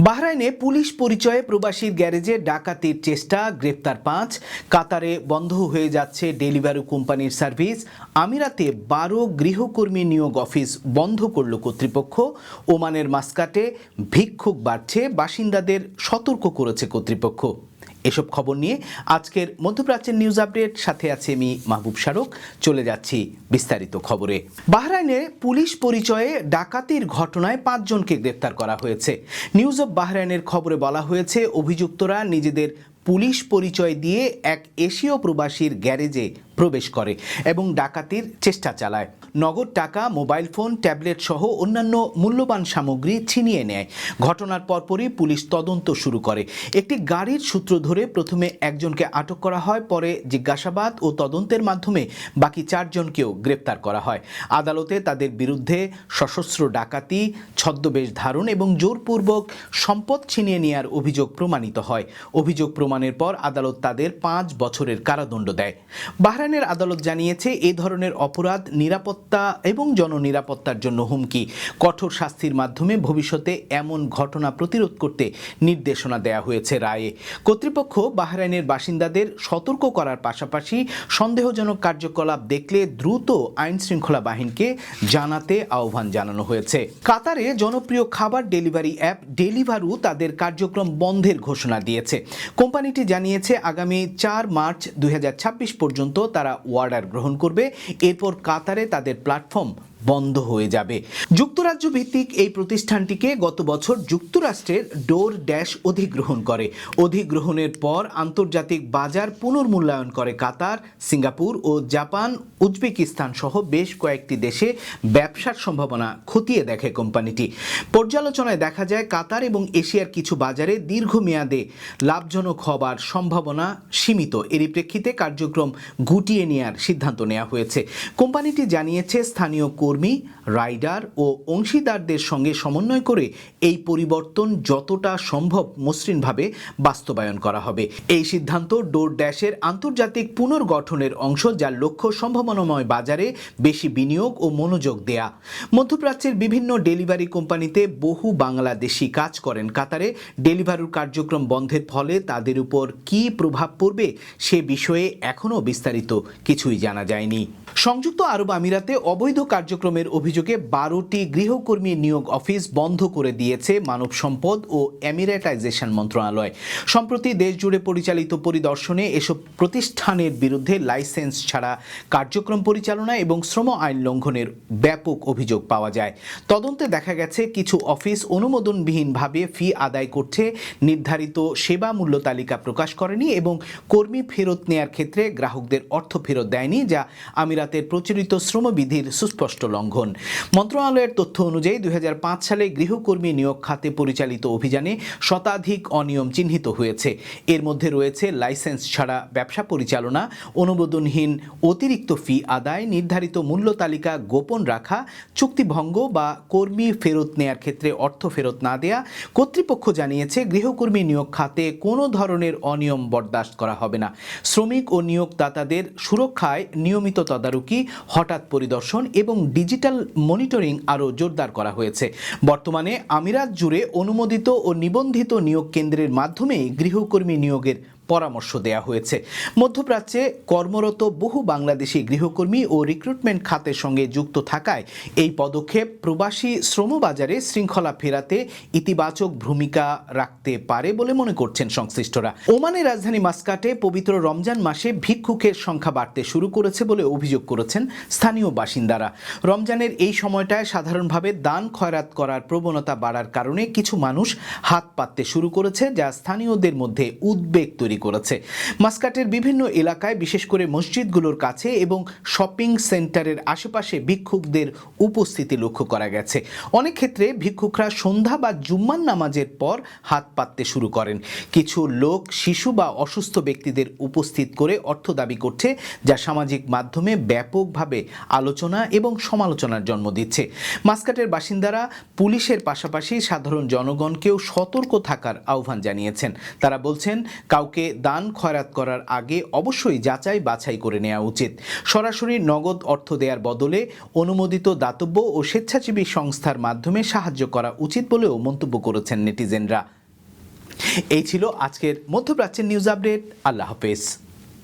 বাহরাইনে police পরিচয়ে প্রবাসীর গ্যারেজে ডাকাতির চেষ্টা, গ্রেপ্তার ৫। কাতারে বন্ধ হয়ে যাচ্ছে ডেলিভারি কোম্পানির সার্ভিস। আমিরাতে ১২ গৃহকর্মী নিয়োগ অফিস বন্ধ করল কর্তৃপক্ষ। ওমানের মাস্কাটে ভিক্ষুক বাড়ছে, বাসিন্দাদের সতর্ক করেছে কর্তৃপক্ষ। এসব খবর নিয়ে আজকের মধ্যপ্রাচ্যের নিউজ আপডেট, সাথে আছে আমি মাহবুব শারক। চলে যাচ্ছি বিস্তারিত খবরে। বাহরাইনে পুলিশ পরিচয়ে ডাকাতির ঘটনায় ৫ জনকে গ্রেপ্তার করা হয়েছে। নিউজ অব বাহরাইনের খবরে বলা হয়েছে, অভিযুক্তরা নিজেদের পুলিশ পরিচয় দিয়ে এক এশীয় প্রবাসীর গ্যারেজে প্রবেশ করে এবং ডাকাতির চেষ্টা চালায়। নগদ টাকা, মোবাইল ফোন, ট্যাবলেট সহ অন্যান্য মূল্যবান সামগ্রী ছিনিয়ে নেয়। ঘটনার পরপরই পুলিশ তদন্ত শুরু করে। একটি গাড়ির সূত্র ধরে প্রথমে একজনকে আটক করা হয়, পরে জিজ্ঞাসাবাদ ও তদন্তের মাধ্যমে বাকি ৪ জনকেও গ্রেপ্তার করা হয়। আদালতে তাদের বিরুদ্ধে সশস্ত্র ডাকাতি, ছদ্মবেশ ধারণ এবং জোরপূর্বক সম্পদ ছিনিয়ে নেওয়ার অভিযোগ প্রমাণিত হয়। অভিযোগ প্রমাণের পর আদালত তাদের ৫ বছরের কারাদণ্ড দেয়। বাহরাইনের আদালত জানিয়েছে, এ ধরনের অপরাধ নিরাপত্তা এবং জননিরাপত্তার জন্য হুমকি। কঠোর শাস্তির মাধ্যমে ভবিষ্যতে এমন ঘটনা প্রতিরোধ করতে নির্দেশনা দেয়া হয়েছে রায়ে। কর্তৃপক্ষ বাহরাইনের বাসিন্দাদের সতর্ক করার পাশাপাশি সন্দেহজনক কার্যকলাপ দেখলে দ্রুত আইন শৃঙ্খলা বাহিনীকে জানাতে আহ্বান জানানো হয়েছে। কাতারে জনপ্রিয় খাবার ডেলিভারি অ্যাপ ডেলিভারু তাদের কার্যক্রম বন্ধের ঘোষণা দিয়েছে। কোম্পানিটি জানিয়েছে, আগামী ৪ মার্চ ২০২৬ পর্যন্ত তারা অর্ডার গ্রহণ করবে। এরপর কাতারে তাদের প্ল্যাটফর্ম বন্ধ হয়ে যাবে। যুক্তরাজ্য ভিত্তিক এই প্রতিষ্ঠানটিকে গত বছর যুক্তরাষ্ট্রের ডোর ড্যাশ অধিগ্রহণ করে। অধিগ্রহণের পর আন্তর্জাতিক বাজার পুনর্মূল্যায়ন করে কাতার, সিঙ্গাপুর ও জাপান, উজবেকিস্তান সহ বেশ কয়েকটি দেশে ব্যবসার সম্ভাবনা খতিয়ে দেখে কোম্পানিটি। পর্যালোচনায় দেখা যায়, কাতার এবং এশিয়ার কিছু বাজারে দীর্ঘমেয়াদে লাভজনক হবার সম্ভাবনা সীমিত। এরই প্রেক্ষিতে কার্যক্রম গুটিয়ে নেওয়ার সিদ্ধান্ত নেওয়া হয়েছে। কোম্পানিটি জানিয়েছে, স্থানীয় কর্মী, রাইডার ও অংশীদারদের সঙ্গে সমন্বয় করে এই পরিবর্তন যতটা সম্ভব মসৃণভাবে বাস্তবায়ন করা হবে। এই সিদ্ধান্ত ডোর ড্যাশের আন্তর্জাতিক পুনর্গঠনের অংশ, যার লক্ষ্য সম্ভাবনাময় বাজারে বেশি বিনিয়োগ ও মনোযোগ দেয়া। মধ্যপ্রাচ্যের বিভিন্ন ডেলিভারি কোম্পানিতে বহু বাংলাদেশি কাজ করেন। কাতারে ডেলিভারির কার্যক্রম বন্ধের ফলে তাদের উপর কী প্রভাব পড়বে সে বিষয়ে এখনও বিস্তারিত কিছুই জানা যায়নি। সংযুক্ত আরব আমিরাতে অবৈধ কার্যক্রমের অভিযোগে ১২টি গৃহকর্মী নিয়োগ অফিস বন্ধ করে দিয়েছে মানব সম্পদ ও এমিরেটাইজেশন মন্ত্রণালয়। সম্প্রতি দেশজুড়ে পরিচালিত পরিদর্শনে এসব প্রতিষ্ঠানের বিরুদ্ধে লাইসেন্স ছাড়া কার্যক্রম পরিচালনা এবং শ্রম আইন লঙ্ঘনের ব্যাপক অভিযোগ পাওয়া যায়। তদন্তে দেখা গেছে, কিছু অফিস অনুমোদনবিহীনভাবে ফি আদায় করছে, নির্ধারিত সেবা মূল্য তালিকা প্রকাশ করেনি এবং কর্মী ফেরত নেয়ার ক্ষেত্রে গ্রাহকদের অর্থ ফেরত দেয়নি, যা আমিরাতের প্রচলিত শ্রমবিধির সুস্পষ্ট লঙ্ঘন। মন্ত্রণালয়ের তথ্য অনুযায়ী ২০০৫ সালে গৃহকর্মী নিয়োগ খাতে পরিচালিত অভিযানে শতাধিক অনিয়ম চিহ্নিত হয়েছে। এর মধ্যে রয়েছে লাইসেন্স ছাড়া ব্যবসা পরিচালনা, অনুমোদনহীন অতিরিক্ত ফি আদায়, নির্ধারিত মূল্য তালিকা গোপন রাখা, চুক্তিভঙ্গ বা কর্মী ফেরত নেয়ার ক্ষেত্রে অর্থ ফেরত না দেয়া। কর্তৃপক্ষ জানিয়েছে, গৃহকর্মী নিয়োগ খাতে কোনো ধরনের অনিয়ম বরদাস্ত করা হবে না। শ্রমিক ও নিয়োগদাতাদের সুরক্ষায় নিয়মিত তদারকি, হঠাৎ পরিদর্শন এবং ডিজিটাল মনিটরিং আরও জোরদার করা হয়েছে। বর্তমানে আমিরাত জুড়ে অনুমোদিত ও নিবন্ধিত নিয়োগ কেন্দ্রের মাধ্যমেই গৃহকর্মী নিয়োগের পরামর্শ দেয়া হয়েছে। মধ্যপ্রাচ্যে কর্মরত বহু বাংলাদেশি গৃহকর্মী ও রিক্রুটমেন্ট খাতের সঙ্গে যুক্ত থাকায় এই পদক্ষেপ প্রবাসী শ্রমবাজারে শৃঙ্খলা ফেরাতে ইতিবাচক ভূমিকা রাখতে পারে বলে মনে করছেন সংশ্লিষ্টরা। ওমানের রাজধানী মাস্কাটে পবিত্র রমজান মাসে ভিক্ষুকের সংখ্যা বাড়তে শুরু করেছে বলে অভিযোগ করেছেন স্থানীয় বাসিন্দারা। রমজানের এই সময়টায় সাধারণভাবে দান খয়রাত করার প্রবণতা বাড়ার কারণে কিছু মানুষ হাত পাততে শুরু করেছে, যা স্থানীয়দের মধ্যে উদ্বেগ তৈরি করেছে। মাস্কাটের বিভিন্ন এলাকায়, বিশেষ করে মসজিদগুলোর কাছে এবং শপিং সেন্টারের আশেপাশে ভিক্ষুকদের উপস্থিতি লক্ষ্য করা গেছে। অনেক ক্ষেত্রে ভিক্ষুকরা সন্ধ্যা বা জুম্মার নামাজের পর হাত পাততে শুরু করেন। কিছু লোক শিশু বা অসুস্থ ব্যক্তিদের উপস্থিত করে অর্থ দাবি করছে, যা সামাজিক মাধ্যমে ব্যাপকভাবে আলোচনা এবং সমালোচনার জন্ম দিচ্ছে। মাস্কাটের বাসিন্দারা পুলিশের পাশাপাশি সাধারণ জনগণকেও সতর্ক থাকার আহ্বান জানিয়েছেন। তারা বলছেন, কাউকে দান খয়রাত করার আগে অবশ্যই যাচাই বাছাই করে নেওয়া উচিত। সরাসরি নগদ অর্থ দেওয়ার বদলে অনুমোদিত দাতব্য ও স্বেচ্ছাসেবী সংস্থার মাধ্যমে সাহায্য করা উচিত বলেও মন্তব্য করেছেন নেটিজেনরা। এই ছিল আজকের মধ্যপ্রাচ্যের নিউজ আপডেট। আল্লাহ হাফেজ।